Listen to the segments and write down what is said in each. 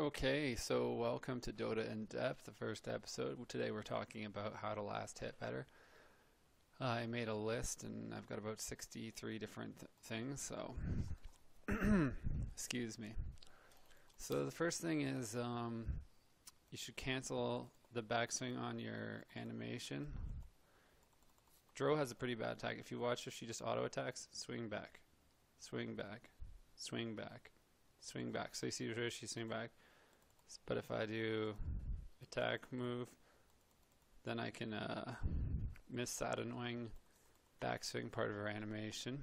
Okay, so welcome to Dota in Depth, the first episode. Today we're talking about how to last hit better. I made a list and I've got about 63 different things, so excuse me. So the first thing is you should cancel the backswing on your animation. Dro has a pretty bad attack. If you watch her, she just auto attacks, swing back, swing back, swing back, swing back. So you see her, she's swing back. But if I do attack move, then I can miss that annoying backswing part of her animation.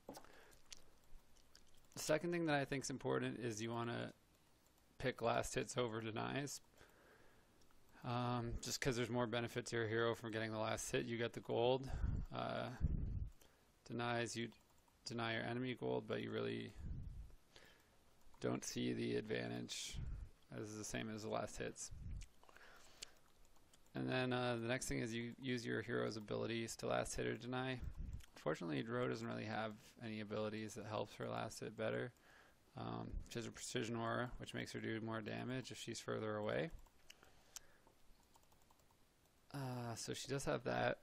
The second thing that I think is important is you want to pick last hits over denies. Just because there's more benefit to your hero from getting the last hit. You get the gold. Denies, you deny your enemy gold, but you really don't see the advantage as the same as the last hits. And then the next thing is you use your hero's abilities to last hit or deny. Unfortunately, Dro doesn't really have any abilities that helps her last hit better. She has a precision aura, which makes her do more damage if she's further away. So she does have that.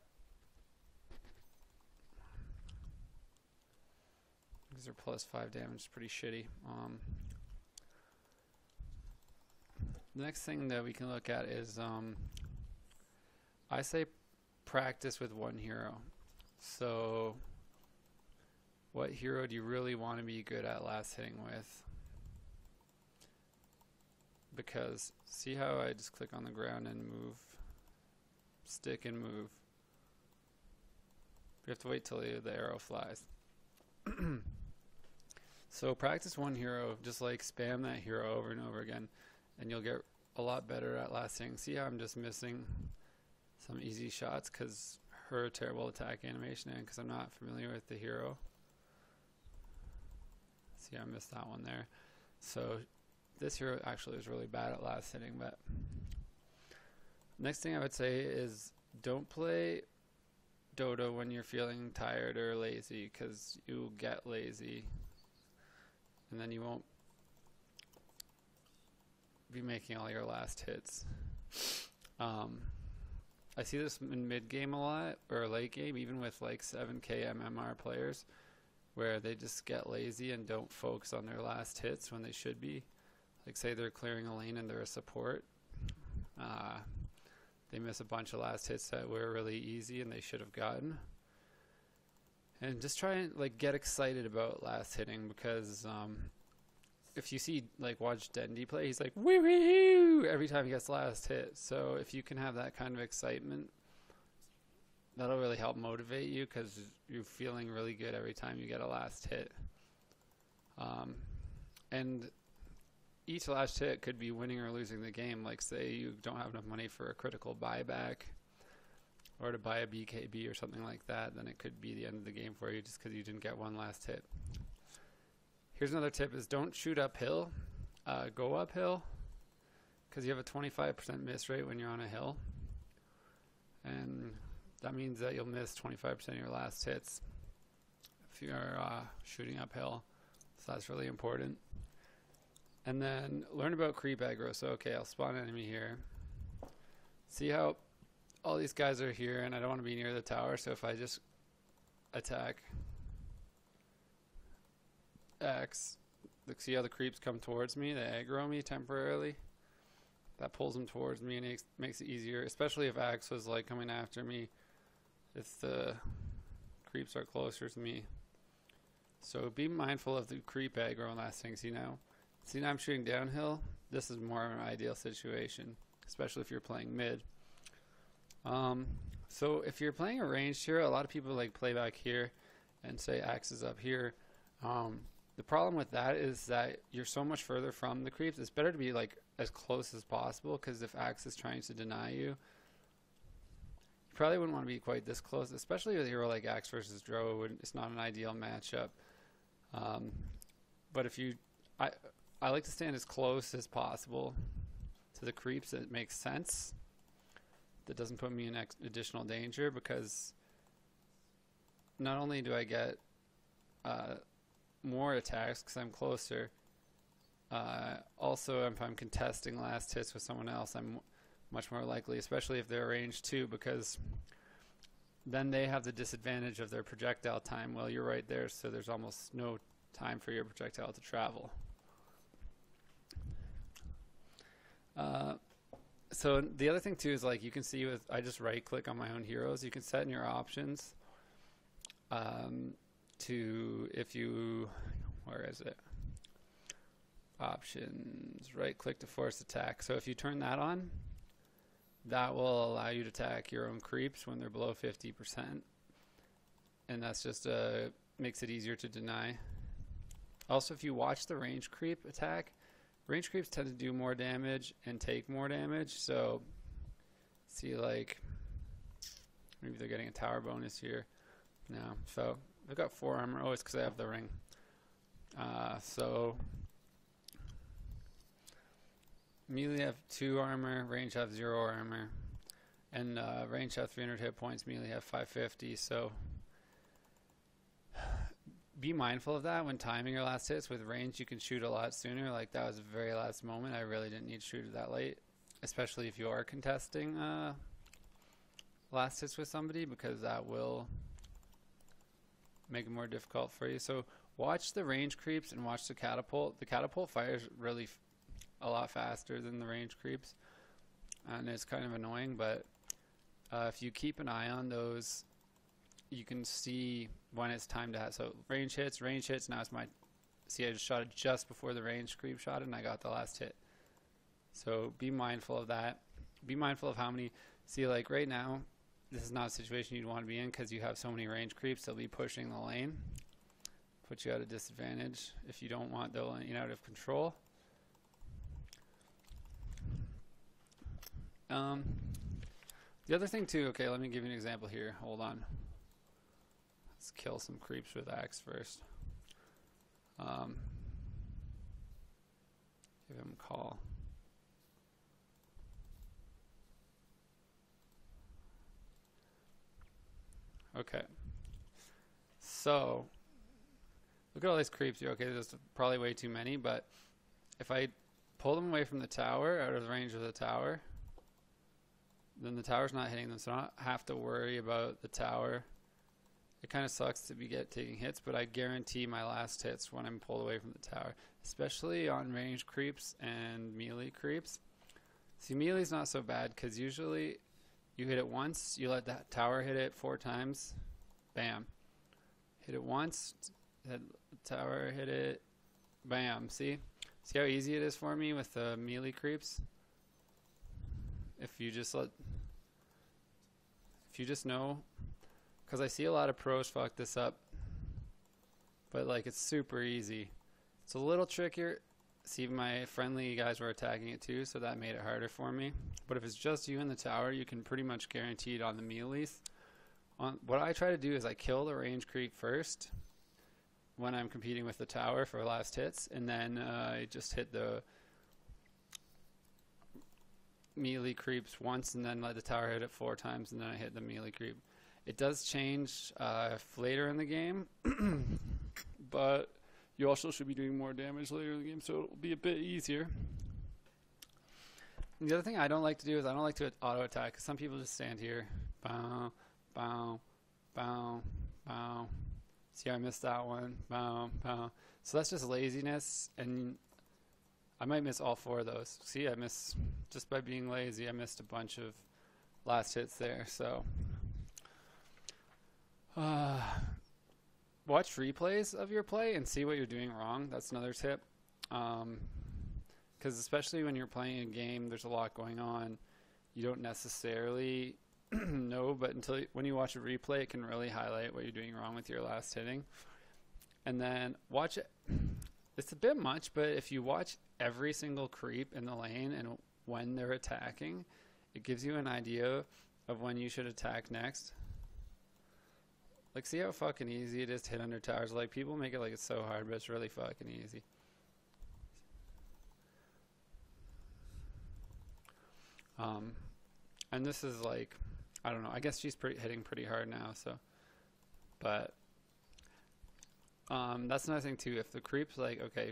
Because her +5 damage is pretty shitty. The next thing that we can look at is I say practice with one hero. So what hero do you really want to be good at last hitting with? Because see how I just click on the ground and move, stick and move. You have to wait till the arrow flies. So practice one hero, just like spam that hero over and over again, and you'll get a lot better at last hitting. See how I'm just missing some easy shots because her terrible attack animation and because I'm not familiar with the hero. See, I missed that one there. So this hero actually is really bad at last hitting. But next thing I would say is don't play Dota when you're feeling tired or lazy, because you get lazy and then you won't be making all your last hits. I see this in mid game a lot, or late game, even with like 7k MMR players, where they just get lazy and don't focus on their last hits when they should be. Like say they're clearing a lane and they're a support. They miss a bunch of last hits that were really easy and they should have gotten. And just try and like get excited about last hitting, because if you see, like, watch Dendy play, he's like woo-hoo every time he gets the last hit. So if you can have that kind of excitement, that'll really help motivate you, because you're feeling really good every time you get a last hit. And each last hit could be winning or losing the game. Like say you don't have enough money for a critical buyback or to buy a BKB or something like that, then it could be the end of the game for you just because you didn't get one last hit. Here's another tip: is don't shoot uphill, go uphill, because you have a 25% miss rate when you're on a hill, and that means that you'll miss 25% of your last hits if you're shooting uphill. So that's really important. And then learn about creep aggro. So okay, I'll spawn an enemy here. See how all these guys are here and I don't want to be near the tower, so if I just attack X, see how the creeps come towards me, they aggro me temporarily. That pulls them towards me and it makes it easier, especially if Axe was like coming after me, if the creeps are closer to me. So be mindful of the creep aggro and last thing. See now I'm shooting downhill. This is more of an ideal situation, especially if you're playing mid. So if you're playing a ranged hero, a lot of people like play back here and say Axe is up here. The problem with that is that you're so much further from the creeps. It's better to be like as close as possible, because if Axe is trying to deny you, you probably wouldn't want to be quite this close, especially with a hero like Axe versus Dro. It's not an ideal matchup. But if you, I like to stand as close as possible to the creeps that makes sense, that doesn't put me in additional danger, because not only do I get more attacks because I'm closer, Also, if I'm contesting last hits with someone else, I'm much more likely, especially if they're range 2, because then they have the disadvantage of their projectile time. Well, you're right there, so there's almost no time for your projectile to travel. So the other thing too is, like, you can see with, I just right click on my own heroes, you can set in your options to, if you, where is it? Options, right click to force attack. So if you turn that on, that will allow you to attack your own creeps when they're below 50%. And that's just makes it easier to deny. Also, if you watch the range creep attack, range creeps tend to do more damage and take more damage. So see, like, maybe they're getting a tower bonus here. No, so I've got 4 armor. Oh, it's because I have the ring. So melee have 2 armor, range have 0 armor, and range have 300 hit points, melee have 550. So be mindful of that when timing your last hits. With range, you can shoot a lot sooner. Like, that was the very last moment. I really didn't need to shoot it that late, especially if you are contesting last hits with somebody, because that will make it more difficult for you. So watch the range creeps and watch the catapult. The catapult fires really a lot faster than the range creeps, and it's kind of annoying, but if you keep an eye on those, you can see when it's time to have. So range hits, now it's my, see, I just shot it just before the range creep shot it, and I got the last hit. So be mindful of that. Be mindful of how many, see, like right now, this is not a situation you'd want to be in, because you have so many range creeps. They'll be pushing the lane, put you at a disadvantage if you don't want the lane out of control. The other thing too, okay, let me give you an example here. Hold on. Let's kill some creeps with axe first. Give him a call. Okay. So, look at all these creeps here. Okay, there's probably way too many, but if I pull them away from the tower, out of the range of the tower, then the tower's not hitting them, so I don't have to worry about the tower. It kind of sucks to be taking hits, but I guarantee my last hits when I'm pulled away from the tower, especially on range creeps and melee creeps. See, melee's not so bad, because usually you hit it once, you let that tower hit it 4 times, bam. Hit it once, the tower hit it, bam. See how easy it is for me with the melee creeps? If you just know, because I see a lot of pros fuck this up, but like, it's super easy. It's a little trickier. See, my friendly guys were attacking it too, so that made it harder for me. But if it's just you in the tower, you can pretty much guarantee it on the melees. What I try to do is I kill the range creep first when I'm competing with the tower for last hits, and then I just hit the melee creeps once, and then let the tower hit it 4 times, and then I hit the melee creep. It does change later in the game, but you also should be doing more damage later in the game, so it'll be a bit easier. And the other thing I don't like to do is I don't like to auto attack, because some people just stand here, bow, bow, bow, bow. See, I missed that one, bow, bow. So that's just laziness, and I might miss all 4 of those. See, I missed, just by being lazy, I missed a bunch of last hits there. So watch replays of your play and see what you're doing wrong. That's another tip, because especially when you're playing a game, there's a lot going on. You don't necessarily know, but when you watch a replay, it can really highlight what you're doing wrong with your last hitting. And then watch it. It's a bit much, but if you watch every single creep in the lane and when they're attacking, it gives you an idea of when you should attack next. Like, see how fucking easy it is to hit under towers? Like, people make it like it's so hard, but it's really fucking easy. And this is like, I don't know, I guess she's hitting pretty hard now, so, but that's another thing too. If the creep's like, okay, if